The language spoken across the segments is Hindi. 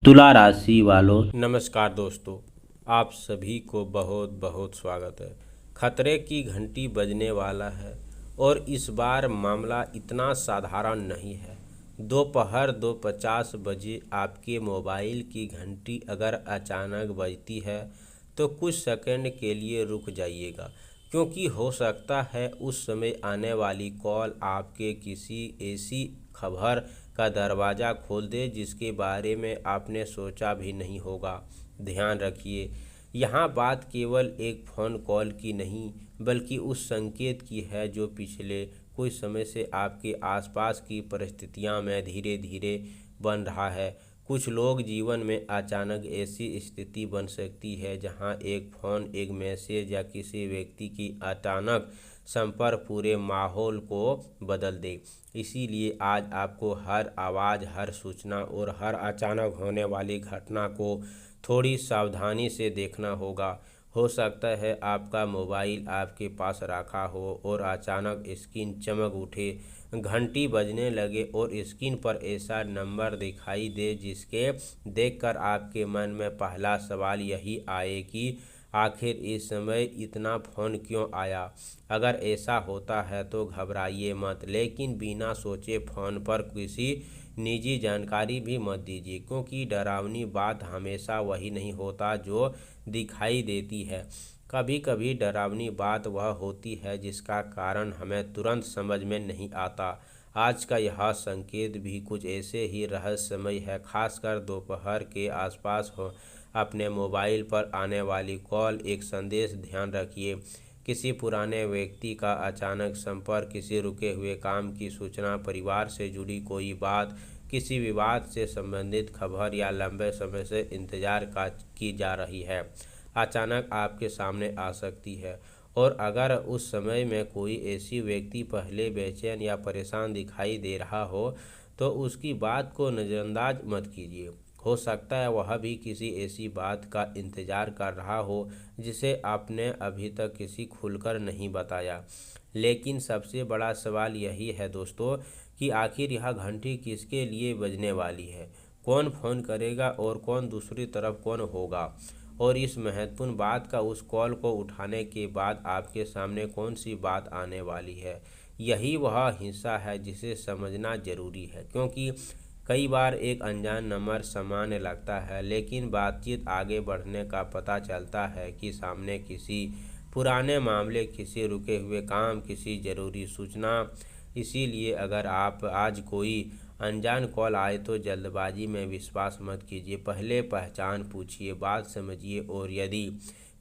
तुला राशि वालों, नमस्कार दोस्तों, आप सभी को बहुत बहुत स्वागत है। खतरे की घंटी बजने वाला है और इस बार मामला इतना साधारण नहीं है। दोपहर 2:50 बजे आपके मोबाइल की घंटी अगर अचानक बजती है तो कुछ सेकंड के लिए रुक जाइएगा, क्योंकि हो सकता है उस समय आने वाली कॉल आपके किसी ऐसी खबर का दरवाज़ा खोल दे जिसके बारे में आपने सोचा भी नहीं होगा। ध्यान रखिए, यहाँ बात केवल एक फ़ोन कॉल की नहीं बल्कि उस संकेत की है जो पिछले कुछ समय से आपके आसपास की परिस्थितियाँ में धीरे धीरे बन रहा है। कुछ लोग जीवन में अचानक ऐसी स्थिति बन सकती है जहाँ एक फ़ोन, एक मैसेज या किसी व्यक्ति की अचानक संपर्क पूरे माहौल को बदल दे। इसीलिए आज आपको हर आवाज़, हर सूचना और हर अचानक होने वाली घटना को थोड़ी सावधानी से देखना होगा। हो सकता है आपका मोबाइल आपके पास रखा हो और अचानक स्क्रीन चमक उठे, घंटी बजने लगे और स्क्रीन पर ऐसा नंबर दिखाई दे जिसके देखकर आपके मन में पहला सवाल यही आए कि आखिर इस समय इतना फ़ोन क्यों आया। अगर ऐसा होता है तो घबराइए मत, लेकिन बिना सोचे फ़ोन पर किसी निजी जानकारी भी मत दीजिए, क्योंकि डरावनी बात हमेशा वही नहीं होता जो दिखाई देती है। कभी कभी डरावनी बात वह होती है जिसका कारण हमें तुरंत समझ में नहीं आता। आज का यह संकेत भी कुछ ऐसे ही रहस्यमय है, खासकर दोपहर के आसपास हो। अपने मोबाइल पर आने वाली कॉल, एक संदेश ध्यान रखिए, किसी पुराने व्यक्ति का अचानक संपर्क, किसी रुके हुए काम की सूचना, परिवार से जुड़ी कोई बात, किसी विवाद से संबंधित खबर या लंबे समय से इंतजार की जा रही है, अचानक आपके सामने आ सकती है। और अगर उस समय में कोई ऐसी व्यक्ति पहले बेचैन या परेशान दिखाई दे रहा हो तो उसकी बात को नज़रअंदाज मत कीजिए। हो सकता है वह भी किसी ऐसी बात का इंतज़ार कर रहा हो जिसे आपने अभी तक किसी खुलकर नहीं बताया। लेकिन सबसे बड़ा सवाल यही है दोस्तों कि आखिर यह घंटी किसके लिए बजने वाली है, कौन फ़ोन करेगा और कौन दूसरी तरफ कौन होगा, और इस महत्वपूर्ण बात का उस कॉल को उठाने के बाद आपके सामने कौन सी बात आने वाली है। यही वह हिस्सा है जिसे समझना ज़रूरी है, क्योंकि कई बार एक अनजान नंबर सामान्य लगता है, लेकिन बातचीत आगे बढ़ने का पता चलता है कि सामने किसी पुराने मामले, किसी रुके हुए काम, किसी ज़रूरी सूचना। इसीलिए अगर आप आज कोई अनजान कॉल आए तो जल्दबाजी में विश्वास मत कीजिए। पहले पहचान पूछिए, बात समझिए, और यदि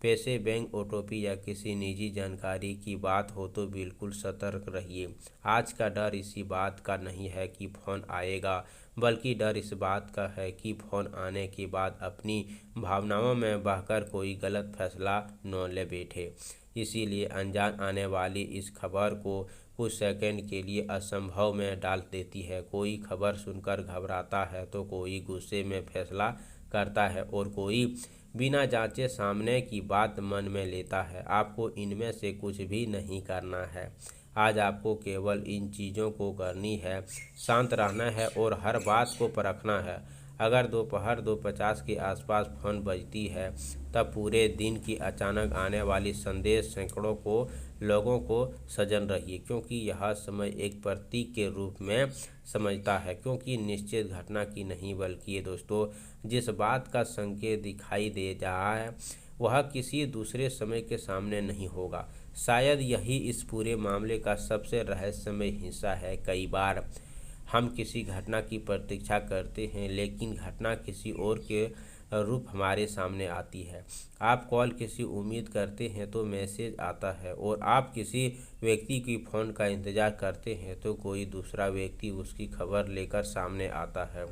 पैसे, बैंक, ओटीपी या किसी निजी जानकारी की बात हो तो बिल्कुल सतर्क रहिए। आज का डर इसी बात का नहीं है कि फ़ोन आएगा, बल्कि डर इस बात का है कि फ़ोन आने के बाद अपनी भावनाओं में बहकर कोई गलत फैसला न ले बैठे। इसीलिए अनजान आने वाली इस खबर को कुछ सेकंड के लिए असंभव में डाल देती है। कोई खबर सुनकर घबराता है तो कोई गुस्से में फैसला करता है और कोई बिना जांचे सामने की बात मन में लेता है। आपको इनमें से कुछ भी नहीं करना है। आज आपको केवल इन चीज़ों को करनी है, शांत रहना है और हर बात को परखना है। अगर दोपहर 2:50 के आसपास फ़ोन बजती है तब पूरे दिन की अचानक आने वाली संदेश सैकड़ों लोगों को सजन रहिए, क्योंकि यह समय एक प्रतीक के रूप में समझता है, क्योंकि निश्चित घटना की नहीं बल्कि ये दोस्तों जिस बात का संकेत दिखाई दे रहा है वह किसी दूसरे समय के सामने नहीं होगा। शायद यही इस पूरे मामले का सबसे रहस्यमय हिस्सा है। कई बार हम किसी घटना की प्रतीक्षा करते हैं, लेकिन घटना किसी और के रूप हमारे सामने आती है। आप कॉल किसी उम्मीद करते हैं तो मैसेज आता है, और आप किसी व्यक्ति की फ़ोन का इंतज़ार करते हैं तो कोई दूसरा व्यक्ति उसकी खबर लेकर सामने आता है।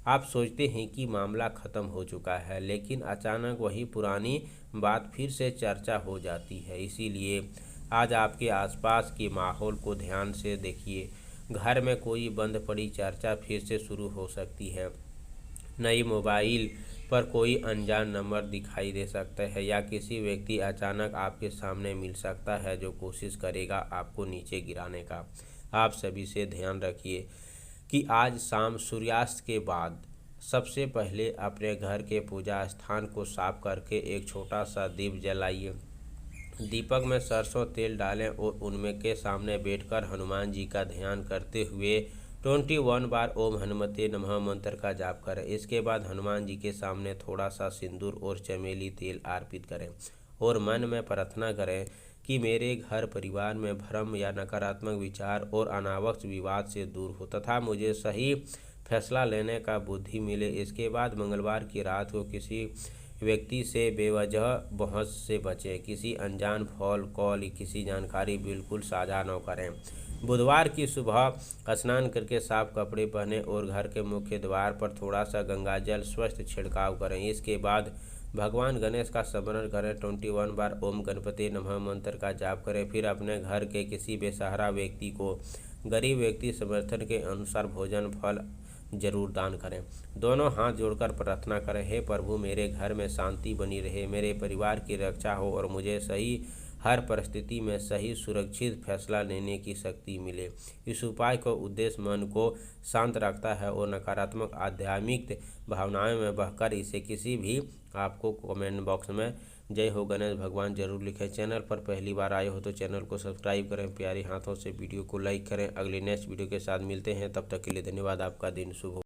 आप सोचते हैं कि मामला ख़त्म हो चुका है, लेकिन अचानक वही पुरानी बात फिर से चर्चा हो जाती है। इसीलिए आज आपके आसपास के माहौल को ध्यान से देखिए। घर में कोई बंद पड़ी चर्चा फिर से शुरू हो सकती है, नई मोबाइल पर कोई अनजान नंबर दिखाई दे सकता है, या किसी व्यक्ति अचानक आपके सामने मिल सकता है जो कोशिश करेगा आपको नीचे गिराने का। आप सभी से ध्यान रखिए कि आज शाम सूर्यास्त के बाद सबसे पहले अपने घर के पूजा स्थान को साफ करके एक छोटा सा दीप जलाइए। दीपक में सरसों तेल डालें और उनमें के सामने बैठकर हनुमान जी का ध्यान करते हुए 21 बार ओम हनुमते नमः मंत्र का जाप करें। इसके बाद हनुमान जी के सामने थोड़ा सा सिंदूर और चमेली तेल अर्पित करें और मन में प्रार्थना करें कि मेरे घर परिवार में भ्रम या नकारात्मक विचार और अनावश्यक विवाद से दूर हो तथा मुझे सही फैसला लेने का बुद्धि मिले। इसके बाद मंगलवार की रात को किसी व्यक्ति से बेवजह बहस से बचें। किसी अनजान फोन कॉल किसी जानकारी बिल्कुल साझा न करें। बुधवार की सुबह स्नान करके साफ कपड़े पहनें और घर के मुख्य द्वार पर थोड़ा सा गंगाजल स्वस्थ छिड़काव करें। इसके बाद भगवान गणेश का स्मरण करें। 21 बार ओम गणपति नमः मंत्र का जाप करें। फिर अपने घर के किसी बेसहारा व्यक्ति को गरीब व्यक्ति समर्थन के अनुसार भोजन फल जरूर दान करें। दोनों हाथ जोड़कर प्रार्थना करें, हे प्रभु मेरे घर में शांति बनी रहे, मेरे परिवार की रक्षा हो और मुझे सही हर परिस्थिति में सही सुरक्षित फैसला लेने की शक्ति मिले। इस उपाय को उद्देश्य मन को शांत रखता है और नकारात्मक आध्यात्मिक भावनाओं में बहकर इसे किसी भी आपको कमेंट बॉक्स में जय हो गणेश भगवान जरूर लिखें। चैनल पर पहली बार आए हो तो चैनल को सब्सक्राइब करें, प्यारे हाथों से वीडियो को लाइक करें। अगले नेक्स्ट वीडियो के साथ मिलते हैं, तब तक के लिए धन्यवाद। आपका दिन शुभ हो।